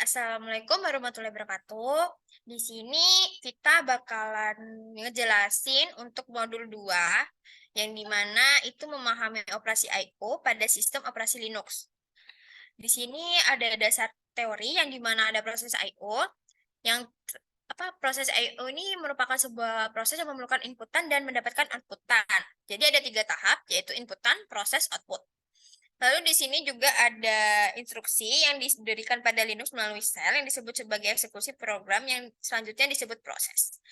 Assalamualaikum warahmatullahi wabarakatuh. Di sini kita bakalan ngejelasin untuk modul 2, yang dimana itu memahami operasi I/O pada sistem operasi Linux. Di sini ada dasar teori yang dimana ada proses I/O, yang proses I/O ini merupakan sebuah proses yang memerlukan inputan dan mendapatkan outputan. Jadi ada 3 tahap, yaitu inputan, proses, output. Lalu di sini juga ada instruksi yang diberikan pada Linux melalui shell yang disebut sebagai eksekusi program yang selanjutnya disebut proses.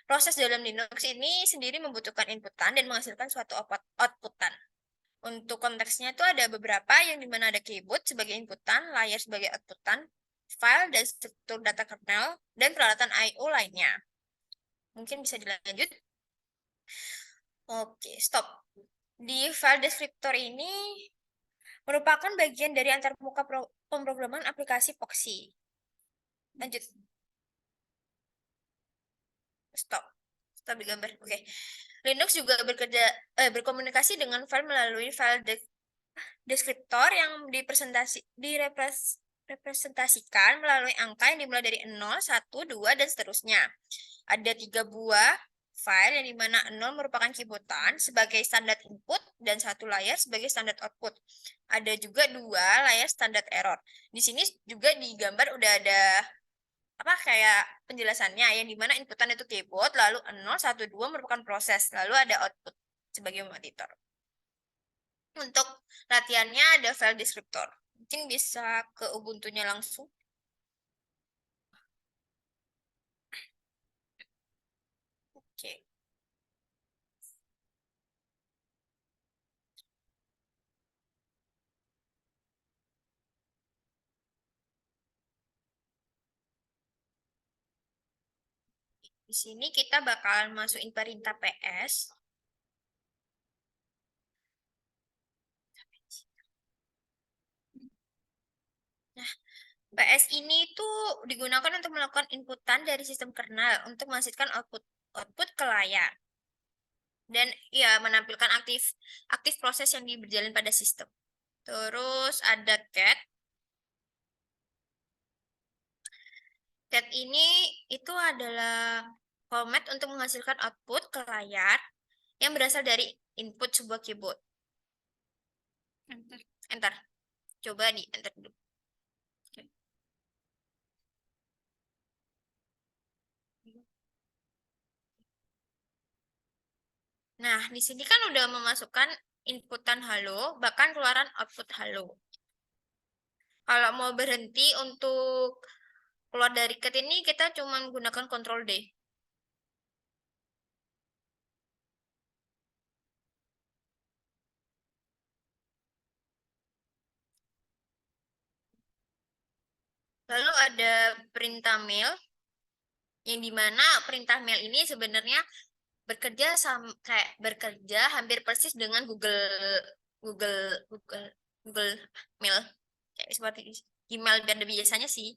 Proses dalam Linux ini sendiri membutuhkan inputan dan menghasilkan suatu outputan. Untuk konteksnya itu ada beberapa yang dimana ada keyboard sebagai inputan, layar sebagai outputan, file dan struktur data kernel, dan peralatan I/O lainnya. Mungkin bisa dilanjut. Oke, stop. Di file deskriptor ini merupakan bagian dari antarmuka pemrograman aplikasi Foxy. Lanjut. Stop. Stop di gambar. Oke. Linux juga berkomunikasi dengan file melalui file deskriptor yang direpresentasikan melalui angka yang dimulai dari 0, 1, 2, dan seterusnya. Ada 3 buah file yang dimana 0 merupakan keyboardan sebagai standar input dan 1 layar sebagai standar output. Ada juga 2 layar standar error. Di sini juga di gambar udah ada kayak penjelasannya yang dimana inputan itu keyboard, lalu 0, 1, 2 merupakan proses, lalu ada output sebagai monitor. Untuk latihannya ada file deskriptor. Mungkin bisa ke Ubuntu-nya langsung. Oke. Di sini kita bakalan masukin perintah PS. Nah, PS ini tuh digunakan untuk melakukan inputan dari sistem kernel untuk menghasilkan output ke layar. Dan ya menampilkan aktif proses yang berjalan pada sistem. Terus ada cat. Cat ini itu adalah format untuk menghasilkan output ke layar yang berasal dari input sebuah keyboard. Enter. Coba di enter dulu. Nah, di sini kan udah memasukkan inputan halo, bahkan keluaran output halo. Kalau mau berhenti untuk keluar dari cat ini, kita cuma menggunakan Ctrl D. Lalu ada perintah mail, yang dimana perintah mail ini sebenarnya bekerja hampir persis dengan Google Google Google Mail, kayak seperti email pada biasanya sih.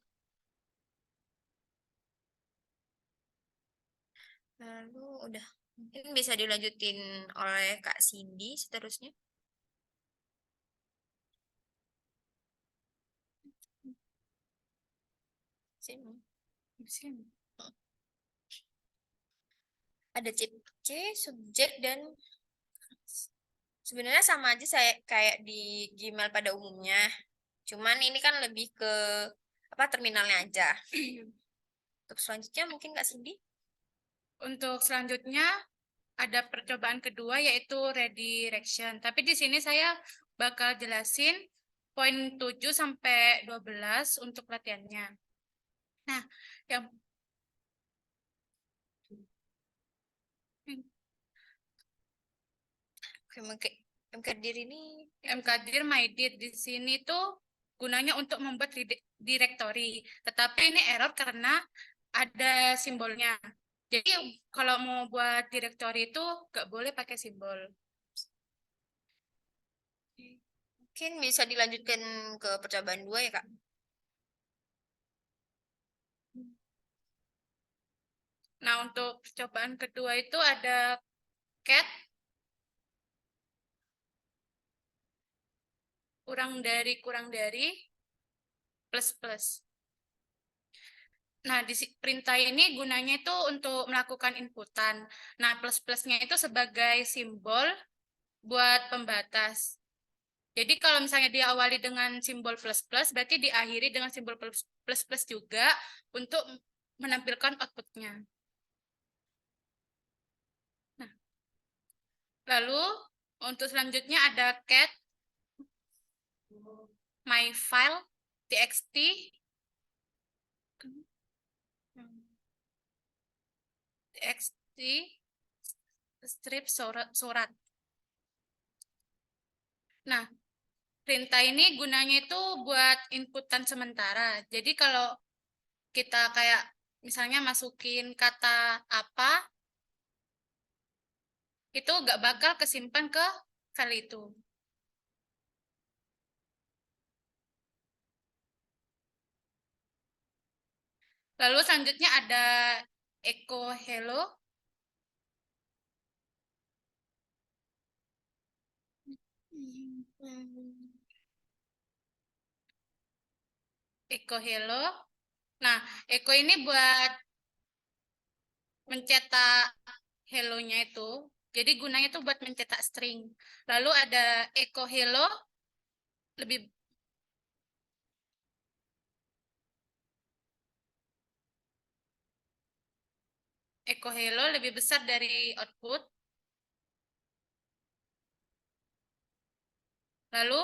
Lalu udah, mungkin bisa dilanjutin oleh Kak Cindy seterusnya. Sini. Ada chip C, subjek, dan sebenarnya sama aja saya kayak di Gmail pada umumnya. Cuman ini kan lebih ke terminalnya aja. Untuk selanjutnya mungkin Kak Cindy. Untuk selanjutnya ada percobaan kedua yaitu redirection. Tapi di sini saya bakal jelasin poin 7 sampai 12 untuk latihannya. Nah, yang Mkdir ini Mkdir MyDir di sini tuh gunanya untuk membuat direktori. Tetapi ini error karena ada simbolnya. Jadi kalau mau buat direktori itu nggak boleh pakai simbol. mungkin bisa dilanjutkan ke percobaan 2 ya Kak. Nah, untuk percobaan kedua itu ada cat kurang dari plus plus. Nah, perintah ini gunanya itu untuk melakukan inputan. Nah, plus-plusnya itu sebagai simbol buat pembatas. Jadi kalau misalnya diawali dengan simbol plus-plus, berarti diakhiri dengan simbol plus-plus juga untuk menampilkan outputnya. Nah, lalu untuk selanjutnya ada cat my file txt txt strip surat. Nah, perintah ini gunanya itu buat inputan sementara. Jadi kalau kita kayak misalnya masukin kata apa, itu nggak bakal kesimpan ke file itu. Lalu selanjutnya ada echo hello. Echo hello. Nah, echo ini buat mencetak hello-nya itu. Jadi gunanya itu buat mencetak string. Lalu ada echo hello lebih echo hello lebih besar dari output. Lalu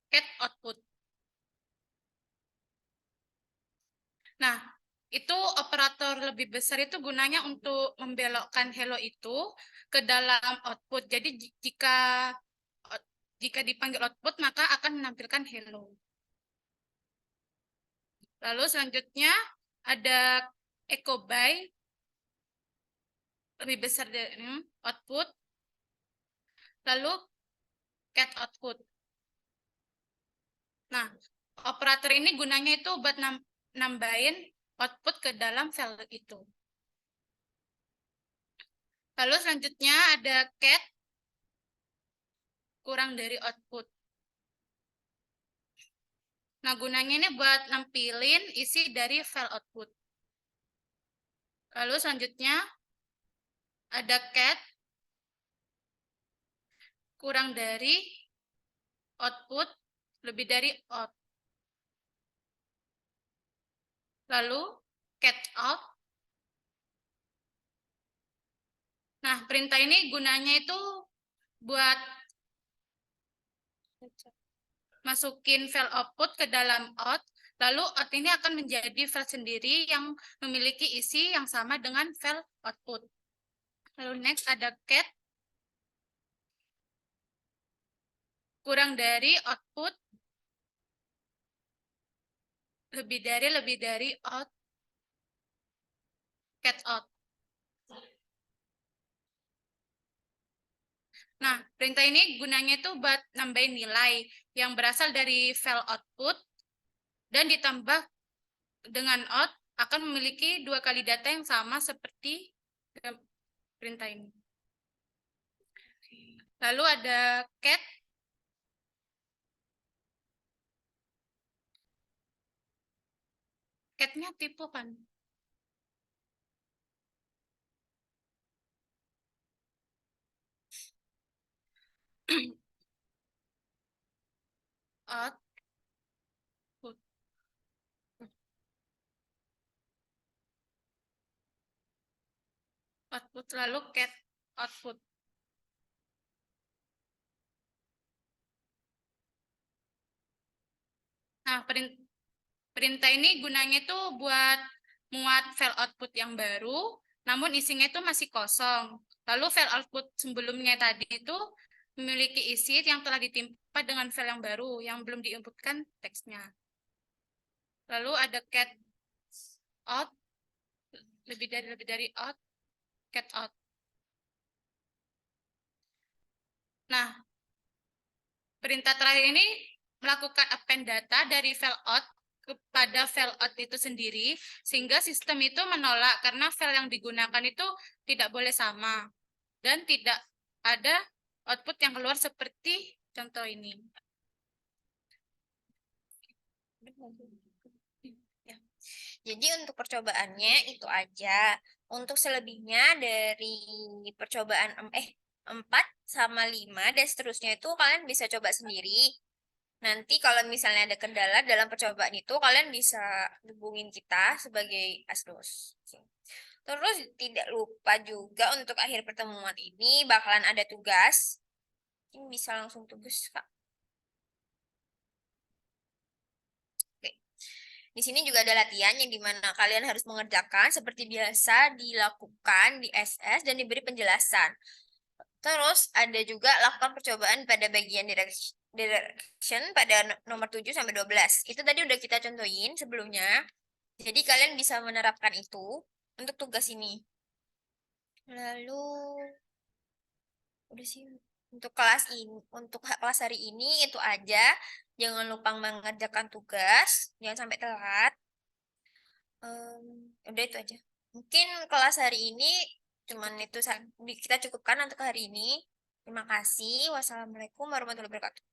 cat output. Nah, itu operator lebih besar itu gunanya untuk membelokkan hello itu ke dalam output. Jadi jika dipanggil output maka akan menampilkan hello. Lalu selanjutnya ada echo by lebih besar dari output. Lalu cat output. Nah, operator ini gunanya itu buat nambahin output ke dalam file itu. Lalu selanjutnya ada cat kurang dari output. Nah, gunanya ini buat nampilin isi dari file output. Lalu selanjutnya ada cat kurang dari output lebih dari out. Lalu cat out. Nah, perintah ini gunanya itu buat masukin file output ke dalam out, lalu out ini akan menjadi file sendiri yang memiliki isi yang sama dengan file output. Lalu next ada cat kurang dari output lebih dari out, cat out. Nah, perintah ini gunanya itu buat nambahin nilai yang berasal dari file output dan ditambah dengan out akan memiliki dua kali data yang sama seperti perintah ini. Lalu ada cat cat-nya tipe kan? Out output lalu cat output. Nah, perintah ini gunanya itu buat muat file output yang baru, namun isinya itu masih kosong. Lalu file output sebelumnya tadi itu memiliki isi yang telah ditimpa dengan file yang baru yang belum diinputkan teksnya. Lalu ada cat out lebih dari out, cat out. Nah, perintah terakhir ini melakukan append data dari file out kepada file out itu sendiri, sehingga sistem itu menolak karena file yang digunakan itu tidak boleh sama dan tidak ada output yang keluar seperti contoh ini. Ya. Jadi untuk percobaannya itu aja. Untuk selebihnya dari percobaan 4 sama 5 dan seterusnya itu kalian bisa coba sendiri. Nanti kalau misalnya ada kendala dalam percobaan itu kalian bisa hubungin kita sebagai asdos. Terus tidak lupa juga untuk akhir pertemuan ini bakalan ada tugas. Ini bisa langsung tugas, Kak. Oke. Di sini juga ada latihan yang dimana kalian harus mengerjakan seperti biasa dilakukan di SS dan diberi penjelasan. Terus ada juga lakukan percobaan pada bagian direction pada nomor 7 sampai 12. Itu tadi udah kita contohin sebelumnya. Jadi kalian bisa menerapkan itu untuk tugas ini. Lalu udah sih untuk kelas ini, untuk kelas hari ini itu aja. Jangan lupa mengerjakan tugas, jangan sampai telat. Udah itu aja. Mungkin kelas hari ini cuman itu kita cukupkan untuk hari ini. Terima kasih. Wassalamualaikum warahmatullahi wabarakatuh.